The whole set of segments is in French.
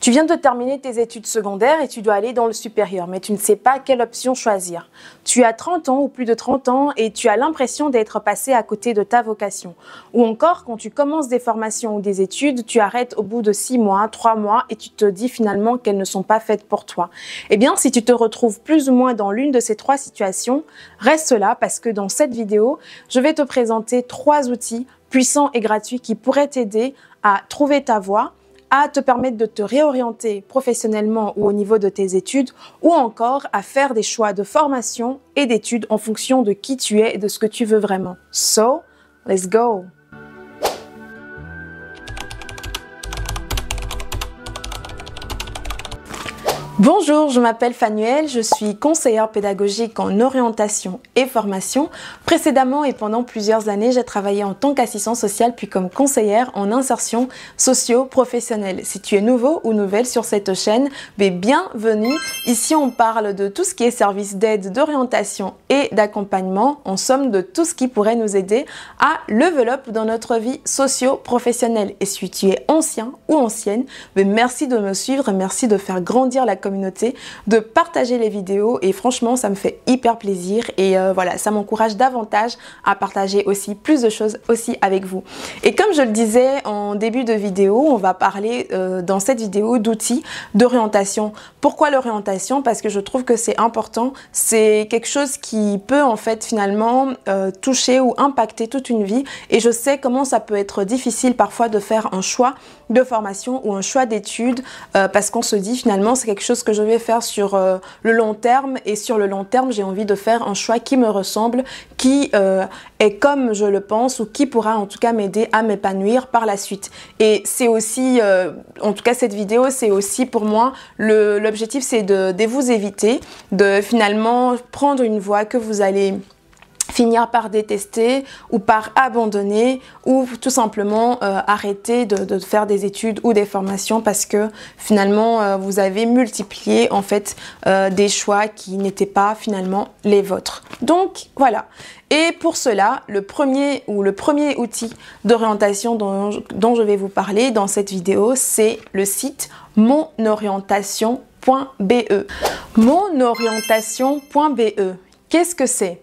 Tu viens de terminer tes études secondaires et tu dois aller dans le supérieur, mais tu ne sais pas quelle option choisir. Tu as 30 ans ou plus de 30 ans et tu as l'impression d'être passé à côté de ta vocation. Ou encore, quand tu commences des formations ou des études, tu arrêtes au bout de 6 mois, 3 mois et tu te dis finalement qu'elles ne sont pas faites pour toi. Eh bien, si tu te retrouves plus ou moins dans l'une de ces 3 situations, reste là parce que dans cette vidéo, je vais te présenter 3 outils puissants et gratuits qui pourraient t'aider à trouver ta voie, à te permettre de te réorienter professionnellement ou au niveau de tes études, ou encore à faire des choix de formation et d'études en fonction de qui tu es et de ce que tu veux vraiment. So, let's go! Bonjour, je m'appelle Fanuelle, je suis conseillère pédagogique en orientation et formation. Précédemment et pendant plusieurs années, j'ai travaillé en tant qu'assistante sociale puis comme conseillère en insertion socio-professionnelle. Si tu es nouveau ou nouvelle sur cette chaîne, bienvenue. Ici, on parle de tout ce qui est service d'aide, d'orientation et d'accompagnement. En somme, de tout ce qui pourrait nous aider à level up dans notre vie socio-professionnelle. Et si tu es ancien ou ancienne, merci de me suivre, merci de faire grandir la communauté, de partager les vidéos et franchement ça me fait hyper plaisir et voilà, ça m'encourage davantage à partager aussi plus de choses aussi avec vous. Et comme je le disais en début de vidéo, on va parler dans cette vidéo d'outils d'orientation. Pourquoi l'orientation? Parce que je trouve que c'est important, c'est quelque chose qui peut en fait finalement toucher ou impacter toute une vie et je sais comment ça peut être difficile parfois de faire un choix de formation ou un choix d'études parce qu'on se dit finalement c'est quelque chose que je vais faire sur le long terme et sur le long terme j'ai envie de faire un choix qui me ressemble, qui est comme je le pense ou qui pourra en tout cas m'aider à m'épanouir par la suite. Et c'est aussi, en tout cas cette vidéo c'est aussi pour moi, l'objectif c'est de vous éviter de finalement prendre une voie que vous allez finir par détester ou par abandonner ou tout simplement arrêter de faire des études ou des formations parce que finalement vous avez multiplié en fait des choix qui n'étaient pas finalement les vôtres. Donc voilà. Et pour cela, le premier outil d'orientation dont je vais vous parler dans cette vidéo, c'est le site monorientation.be. Monorientation.be. Qu'est-ce que c'est?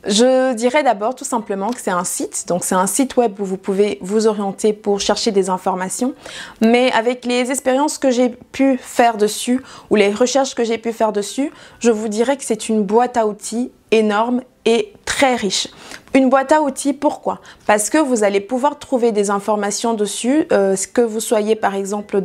Je dirais d'abord tout simplement que c'est un site, donc c'est un site web où vous pouvez vous orienter pour chercher des informations, mais avec les expériences que j'ai pu faire dessus ou les recherches que j'ai pu faire dessus, je vous dirais que c'est une boîte à outils énorme et très riche. Une boîte à outils, pourquoi? Parce que vous allez pouvoir trouver des informations dessus, que vous soyez par exemple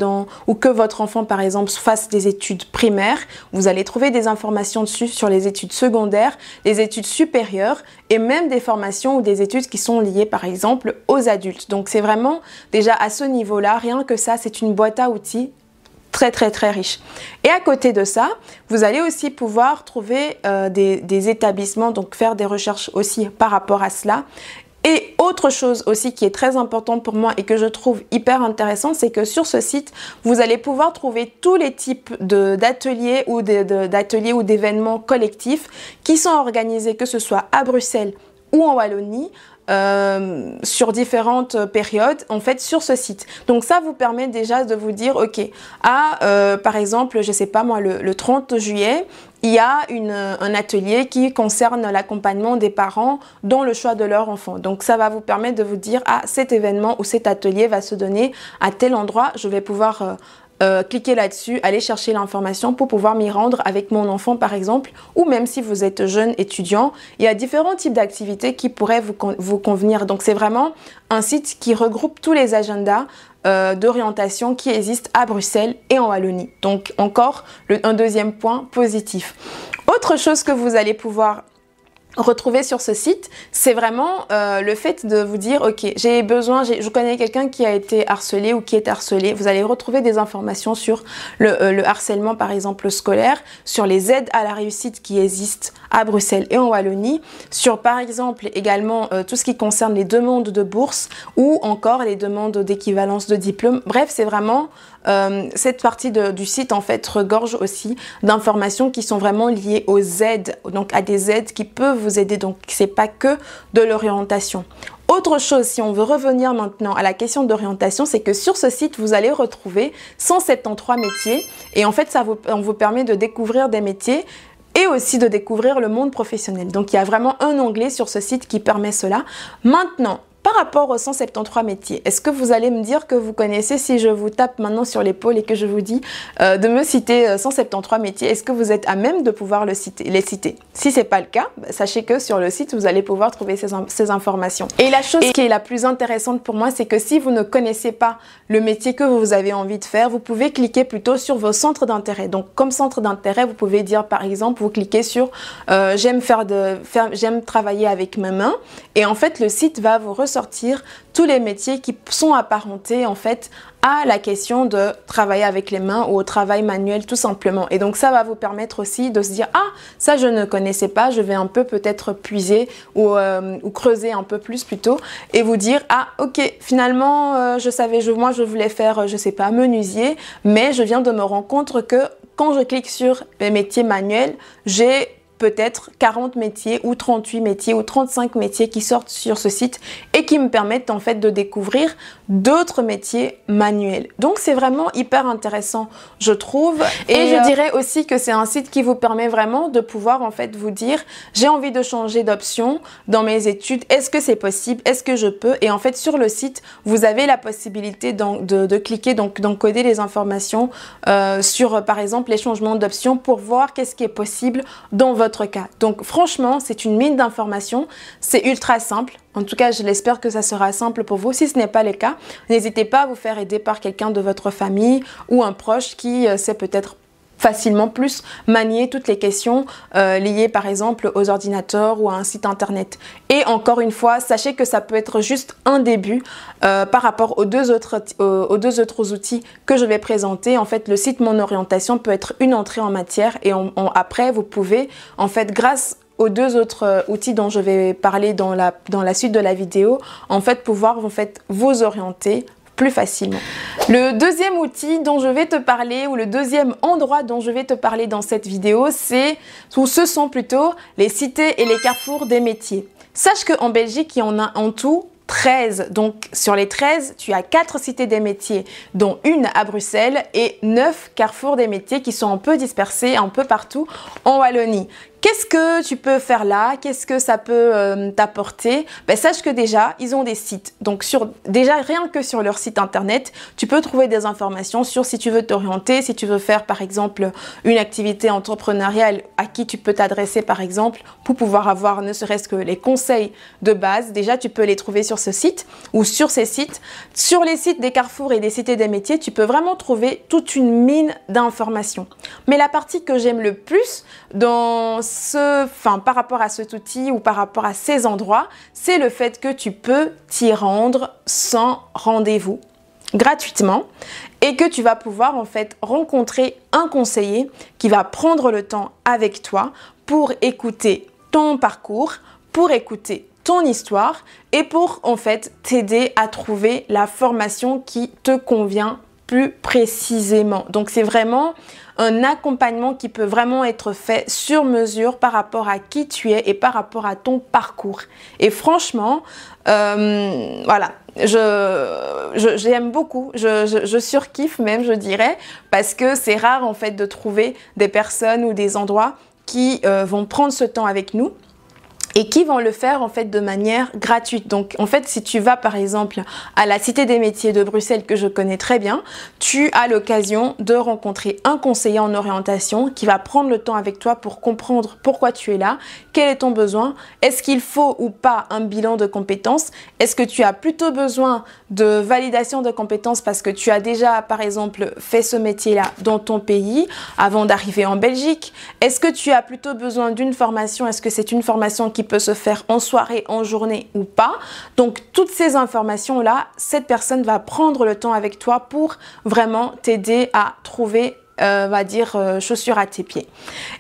ou que votre enfant par exemple fasse des études primaires, vous allez trouver des informations dessus sur les études secondaires, les études supérieures et même des formations ou des études qui sont liées par exemple aux adultes. Donc c'est vraiment déjà à ce niveau-là, rien que ça, c'est une boîte à outils très riche. Et à côté de ça, vous allez aussi pouvoir trouver des établissements, donc faire des recherches aussi par rapport à cela. Et autre chose aussi qui est très importante pour moi et que je trouve hyper intéressant, c'est que sur ce site, vous allez pouvoir trouver tous les types d'ateliers ou d'événements collectifs qui sont organisés, que ce soit à Bruxelles ou en Wallonie, sur différentes périodes en fait sur ce site. Donc ça vous permet déjà de vous dire ok, par exemple je sais pas moi le 30 juillet il y a un atelier qui concerne l'accompagnement des parents dans le choix de leur enfant. Donc ça va vous permettre de vous dire cet événement ou cet atelier va se donner à tel endroit, je vais pouvoir cliquez là-dessus, allez chercher l'information pour pouvoir m'y rendre avec mon enfant par exemple, ou même si vous êtes jeune étudiant, il y a différents types d'activités qui pourraient vous convenir. Donc c'est vraiment un site qui regroupe tous les agendas d'orientation qui existent à Bruxelles et en Wallonie. Donc encore un deuxième point positif. Autre chose que vous allez pouvoir retrouver sur ce site, c'est vraiment le fait de vous dire ok, je connais quelqu'un qui a été harcelé ou qui est harcelé. Vous allez retrouver des informations sur le harcèlement par exemple scolaire, sur les aides à la réussite qui existent à Bruxelles et en Wallonie, sur par exemple également tout ce qui concerne les demandes de bourse ou encore les demandes d'équivalence de diplôme. Bref, c'est vraiment cette partie du site en fait regorge aussi d'informations qui sont vraiment liées aux aides, donc à des aides qui peuvent vous aider. Donc c'est pas que de l'orientation. Autre chose, si on veut revenir maintenant à la question d'orientation, c'est que sur ce site, vous allez retrouver 173 métiers et en fait, on vous permet de découvrir des métiers et aussi de découvrir le monde professionnel. Donc, il y a vraiment un onglet sur ce site qui permet cela. Maintenant, par rapport aux 173 métiers, est-ce que vous allez me dire que vous connaissez, si je vous tape maintenant sur l'épaule et que je vous dis de me citer 173 métiers, est-ce que vous êtes à même de pouvoir les citer? Si ce n'est pas le cas, sachez que sur le site, vous allez pouvoir trouver ces informations. Et la chose qui est la plus intéressante pour moi, c'est que si vous ne connaissez pas le métier que vous avez envie de faire, vous pouvez cliquer plutôt sur vos centres d'intérêt. Donc, comme centre d'intérêt, vous pouvez dire par exemple, vous cliquez sur j'aime travailler avec mes mains et en fait, le site va vous ressortir tous les métiers qui sont apparentés en fait à la question de travailler avec les mains ou au travail manuel tout simplement. Et donc ça va vous permettre aussi de se dire ah ça je ne connaissais pas, je vais un peu peut-être puiser ou creuser un peu plus plutôt et vous dire ah ok finalement moi je voulais faire je sais pas menuisier, mais je viens de me rendre compte que quand je clique sur les métiers manuels, j'ai peut-être 40 métiers ou 38 métiers ou 35 métiers qui sortent sur ce site et qui me permettent en fait de découvrir d'autres métiers manuels. Donc c'est vraiment hyper intéressant je trouve et je dirais aussi que c'est un site qui vous permet vraiment de pouvoir en fait vous dire j'ai envie de changer d'option dans mes études, est-ce que c'est possible, est-ce que je peux, et en fait sur le site vous avez la possibilité de cliquer, donc d'encoder les informations sur par exemple les changements d'options pour voir qu'est-ce qui est possible dans votre cas. Donc franchement, c'est une mine d'informations, c'est ultra simple. En tout cas, je l'espère que ça sera simple pour vous. Si ce n'est pas le cas, n'hésitez pas à vous faire aider par quelqu'un de votre famille ou un proche qui sait peut-être facilement plus manier toutes les questions liées par exemple aux ordinateurs ou à un site internet. Et encore une fois, sachez que ça peut être juste un début par rapport aux deux autres outils que je vais présenter. En fait, le site Mon Orientation peut être une entrée en matière et après vous pouvez en fait grâce aux deux autres outils dont je vais parler dans la suite de la vidéo, en fait pouvoir vous orienter plus facilement. Le deuxième outil dont je vais te parler, ou le deuxième endroit dont je vais te parler dans cette vidéo, ce sont plutôt les cités et les carrefours des métiers. Sache qu'en Belgique, il y en a en tout 13. Donc sur les 13, tu as 4 cités des métiers, dont une à Bruxelles, et 9 carrefours des métiers qui sont un peu dispersés un peu partout en Wallonie. Qu'est-ce que tu peux faire là? Qu'est-ce que ça peut t'apporter? Sache que déjà, ils ont des sites. Donc, déjà, rien que sur leur site internet, tu peux trouver des informations sur si tu veux t'orienter, si tu veux faire, par exemple, une activité entrepreneuriale à qui tu peux t'adresser, par exemple, pour pouvoir avoir ne serait-ce que les conseils de base. Déjà, tu peux les trouver sur ce site ou sur ces sites. Sur les sites des carrefours et des cités des métiers, tu peux vraiment trouver toute une mine d'informations. Mais la partie que j'aime le plus par rapport à cet outil ou par rapport à ces endroits, c'est le fait que tu peux t'y rendre sans rendez-vous, gratuitement, et que tu vas pouvoir en fait rencontrer un conseiller qui va prendre le temps avec toi pour écouter ton parcours, pour écouter ton histoire et pour en fait t'aider à trouver la formation qui te convient plus précisément. Donc c'est vraiment un accompagnement qui peut vraiment être fait sur mesure par rapport à qui tu es et par rapport à ton parcours. Et franchement, voilà, j'aime beaucoup, je surkiffe même, je dirais, parce que c'est rare en fait de trouver des personnes ou des endroits qui vont prendre ce temps avec nous et qui vont le faire en fait de manière gratuite. Donc en fait, si tu vas par exemple à la Cité des métiers de Bruxelles que je connais très bien, tu as l'occasion de rencontrer un conseiller en orientation qui va prendre le temps avec toi pour comprendre pourquoi tu es là, quel est ton besoin, est-ce qu'il faut ou pas un bilan de compétences, est-ce que tu as plutôt besoin de validation de compétences parce que tu as déjà par exemple fait ce métier-là dans ton pays avant d'arriver en Belgique, est-ce que tu as plutôt besoin d'une formation, est-ce que c'est une formation qui peut se faire en soirée, en journée ou pas. Donc toutes ces informations-là, cette personne va prendre le temps avec toi pour vraiment t'aider à trouver va dire chaussures à tes pieds.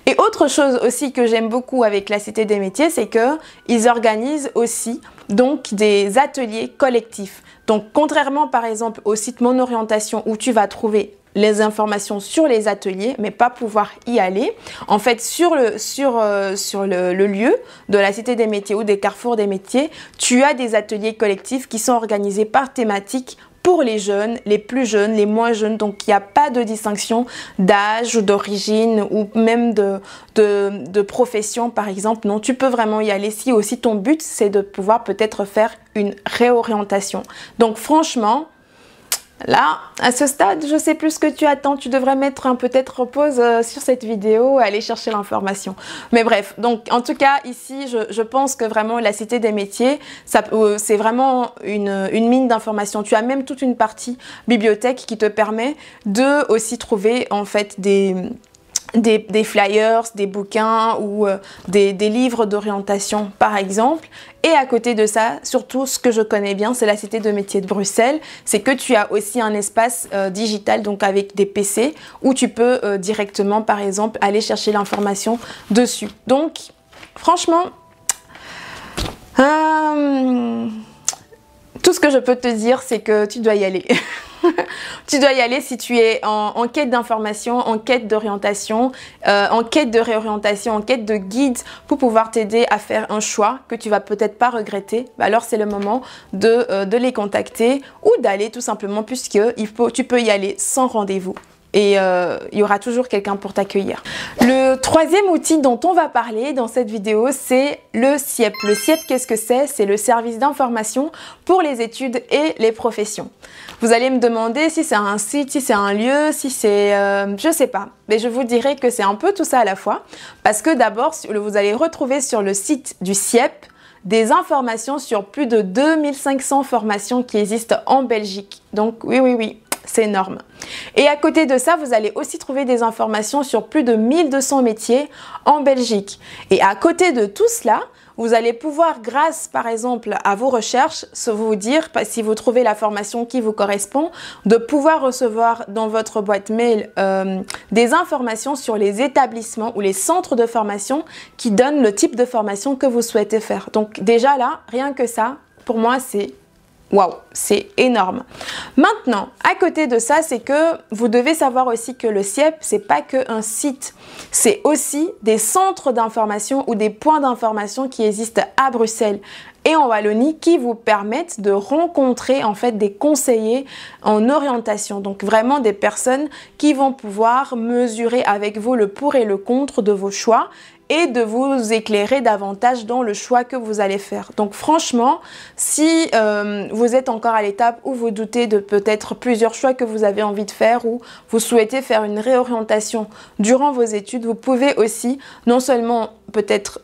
Et autre chose aussi que j'aime beaucoup avec la Cité des métiers, c'est que ils organisent aussi donc des ateliers collectifs. Donc contrairement par exemple au site Mon Orientation où tu vas trouver les informations sur les ateliers, mais pas pouvoir y aller. En fait, sur le lieu de la Cité des métiers ou des carrefours des métiers, tu as des ateliers collectifs qui sont organisés par thématique pour les jeunes, les plus jeunes, les moins jeunes. Donc, il n'y a pas de distinction d'âge ou d'origine ou même de profession, par exemple. Non, tu peux vraiment y aller si aussi ton but, c'est de pouvoir peut-être faire une réorientation. Donc, franchement, là, à ce stade, je sais plus ce que tu attends. Tu devrais mettre peut-être pause sur cette vidéo et aller chercher l'information. Mais bref, donc en tout cas, ici, je pense que vraiment la Cité des métiers, c'est vraiment une mine d'informations. Tu as même toute une partie bibliothèque qui te permet de aussi trouver en fait des flyers, des bouquins ou des livres d'orientation par exemple. Et à côté de ça, surtout ce que je connais bien, c'est la Cité de métiers de Bruxelles, c'est que tu as aussi un espace digital, donc avec des PC, où tu peux directement par exemple aller chercher l'information dessus. Donc franchement, tout ce que je peux te dire, c'est que tu dois y aller. Tu dois y aller si tu es en quête d'information, en quête d'orientation, en quête de réorientation, en quête de guide pour pouvoir t'aider à faire un choix que tu vas peut-être pas regretter. Alors c'est le moment de les contacter ou d'aller tout simplement puisque tu peux y aller sans rendez-vous. Et il y aura toujours quelqu'un pour t'accueillir. Le troisième outil dont on va parler dans cette vidéo, c'est le CIEP. Le CIEP, qu'est-ce que c'est? C'est le service d'information pour les études et les professions. Vous allez me demander si c'est un site, si c'est un lieu, si c'est... je sais pas. Mais je vous dirai que c'est un peu tout ça à la fois. Parce que d'abord, vous allez retrouver sur le site du CIEP des informations sur plus de 2500 formations qui existent en Belgique. Donc oui. C'est énorme. Et à côté de ça, vous allez aussi trouver des informations sur plus de 1200 métiers en Belgique. Et à côté de tout cela, vous allez pouvoir, grâce par exemple à vos recherches, vous dire, si vous trouvez la formation qui vous correspond, de pouvoir recevoir dans votre boîte mail des informations sur les établissements ou les centres de formation qui donnent le type de formation que vous souhaitez faire. Donc déjà là, rien que ça, pour moi, c'est... Waouh, c'est énorme. Maintenant, à côté de ça, c'est que vous devez savoir aussi que le CIEP, c'est pas que un site, c'est aussi des centres d'information ou des points d'information qui existent à Bruxelles et en Wallonie qui vous permettent de rencontrer en fait des conseillers en orientation. Donc vraiment des personnes qui vont pouvoir mesurer avec vous le pour et le contre de vos choix et de vous éclairer davantage dans le choix que vous allez faire. Donc franchement, si vous êtes encore à l'étape où vous doutez de peut-être plusieurs choix que vous avez envie de faire ou vous souhaitez faire une réorientation durant vos études, vous pouvez aussi non seulement peut-être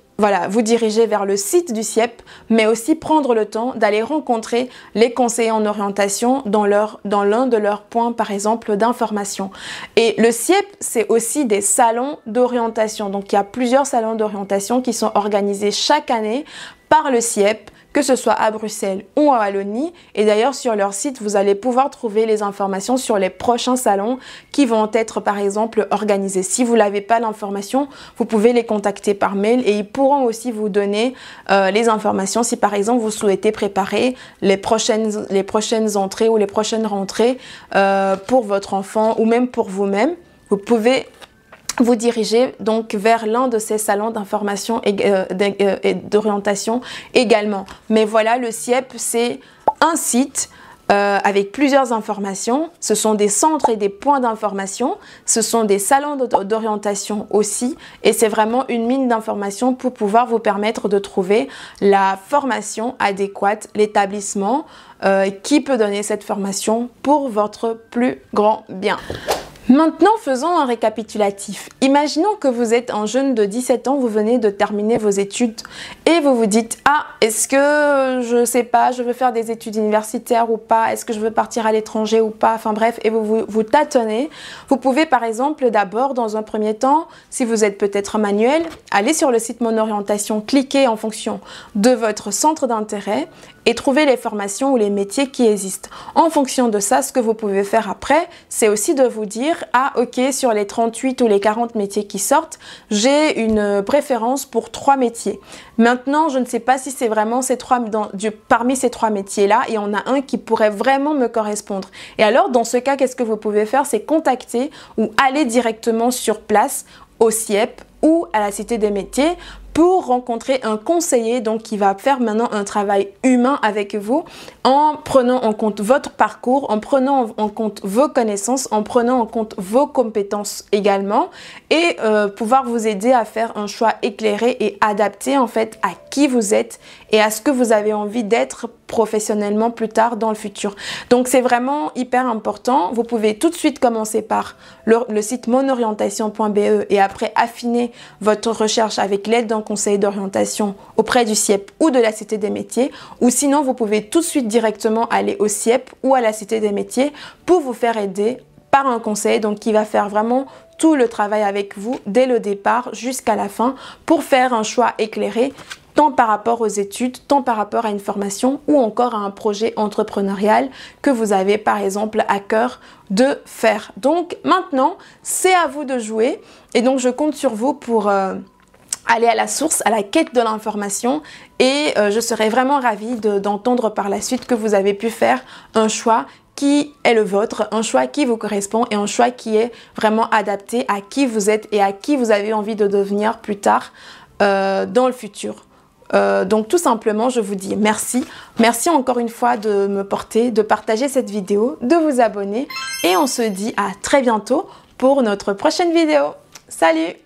vous diriger vers le site du CIEP, mais aussi prendre le temps d'aller rencontrer les conseillers en orientation dans l'un de leurs points, par exemple, d'information. Et le CIEP, c'est aussi des salons d'orientation. Donc, il y a plusieurs salons d'orientation qui sont organisés chaque année par le CIEP, que ce soit à Bruxelles ou en Wallonie. Et d'ailleurs, sur leur site, vous allez pouvoir trouver les informations sur les prochains salons qui vont être, par exemple, organisés. Si vous n'avez pas l'information, vous pouvez les contacter par mail et ils pourront aussi vous donner les informations si, par exemple, vous souhaitez préparer les prochaines entrées ou les prochaines rentrées pour votre enfant ou même pour vous-même. Vous pouvez vous diriger donc vers l'un de ces salons d'information et d'orientation également. Mais voilà, le CIEP, c'est un site avec plusieurs informations. Ce sont des centres et des points d'information. Ce sont des salons d'orientation aussi. Et c'est vraiment une mine d'informations pour pouvoir vous permettre de trouver la formation adéquate, l'établissement qui peut donner cette formation pour votre plus grand bien. Maintenant, faisons un récapitulatif. Imaginons que vous êtes un jeune de 17 ans, vous venez de terminer vos études et vous vous dites « Ah, est-ce que, je sais pas, je veux faire des études universitaires ou pas? Est-ce que je veux partir à l'étranger ou pas ?» Enfin bref, et vous tâtonnez. Vous pouvez par exemple d'abord, dans un premier temps, si vous êtes peut-être manuel, aller sur le site Mon Orientation, cliquer en fonction de votre centre d'intérêt et trouver les formations ou les métiers qui existent. En fonction de ça, ce que vous pouvez faire après, c'est aussi de vous dire, ah ok, sur les 38 ou les 40 métiers qui sortent, j'ai une préférence pour 3 métiers. Maintenant, je ne sais pas si c'est vraiment parmi ces 3 métiers-là, il y en a un qui pourrait vraiment me correspondre. Et alors, dans ce cas, qu'est-ce que vous pouvez faire? C'est contacter ou aller directement sur place au CIEP ou à la Cité des métiers pour rencontrer un conseiller donc qui va faire maintenant un travail humain avec vous en prenant en compte votre parcours, en prenant en compte vos connaissances, en prenant en compte vos compétences également et pouvoir vous aider à faire un choix éclairé et adapté en fait à qui vous êtes et à ce que vous avez envie d'être professionnellement plus tard dans le futur. Donc c'est vraiment hyper important. Vous pouvez tout de suite commencer par le site monorientation.be et après affiner votre recherche avec l'aide d'un conseiller d'orientation auprès du CIEP ou de la Cité des métiers, ou sinon vous pouvez tout de suite directement aller au CIEP ou à la Cité des métiers pour vous faire aider par un conseiller donc qui va faire vraiment tout le travail avec vous dès le départ jusqu'à la fin pour faire un choix éclairé tant par rapport aux études, tant par rapport à une formation ou encore à un projet entrepreneurial que vous avez par exemple à cœur de faire. Donc maintenant, c'est à vous de jouer et donc je compte sur vous pour aller à la source, à la quête de l'information et je serai vraiment ravie d'entendre par la suite que vous avez pu faire un choix qui est le vôtre, un choix qui vous correspond et un choix qui est vraiment adapté à qui vous êtes et à qui vous avez envie de devenir plus tard dans le futur. Donc tout simplement, je vous dis merci. Merci encore une fois de me porter, de partager cette vidéo, de vous abonner et on se dit à très bientôt pour notre prochaine vidéo. Salut!